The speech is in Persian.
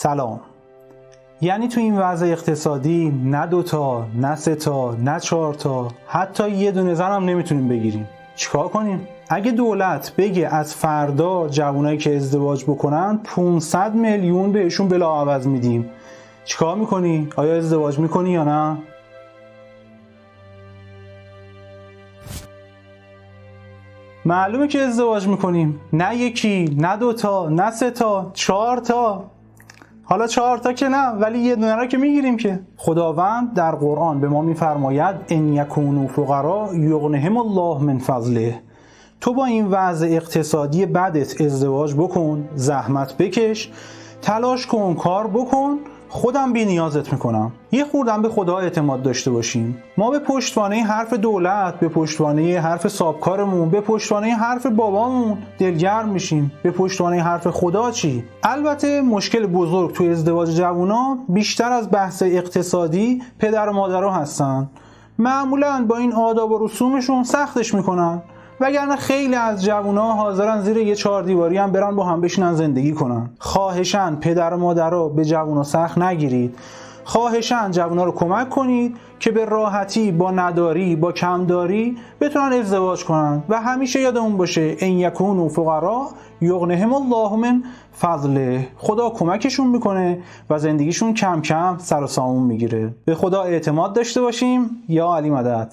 سلام. یعنی تو این وضع اقتصادی نه 2 تا، نه 3 تا، نه 4 تا، حتی یه دونه زن هم نمیتونیم بگیریم. چیکار کنیم؟ اگه دولت بگه از فردا جوانایی که ازدواج بکنن 500 میلیون بهشون بلاعوض میدیم، چیکار میکنی؟ آیا ازدواج میکنی یا نه؟ معلومه که ازدواج میکنیم. نه یکی، نه 2 تا، نه 3 تا، 4 تا. حالا 4 تا که نه، ولی یه دونه را که میگیریم که. خداوند در قرآن به ما میفرماید ان یکونوا فقراء یغنهم الله من فضله. تو با این وضع اقتصادی بدت ازدواج بکن، زحمت بکش، تلاش کن، کار بکن، خودم بی نیازت میکنم. یه خوردم به خدا اعتماد داشته باشیم. ما به پشتوانه حرف دولت، به پشتوانه حرف سابکارمون، به پشتوانه حرف بابامون دلگرم میشیم. به پشتوانه حرف خدا چی؟ البته مشکل بزرگ توی ازدواج جوونا بیشتر از بحث اقتصادی پدر و مادرها هستن. معمولاً با این آداب و رسومشون سختش میکنن، وگرنه خیلی از جوونا حاضرن زیر یه 4 دیواری هم برن با هم بشینن زندگی کنن. خواهشاً پدر و مادرها به جوونا سخت نگیرید. خواهشاً جوونا رو کمک کنید که به راحتی با نداری، با کمداری بتونن ازدواج کنن و همیشه یادمون باشه ان یکونوا فقراء یغنهم الله من فضله. خدا کمکشون میکنه و زندگیشون کم کم سر و سامون میگیره. به خدا اعتماد داشته باشیم. یا علی مدد.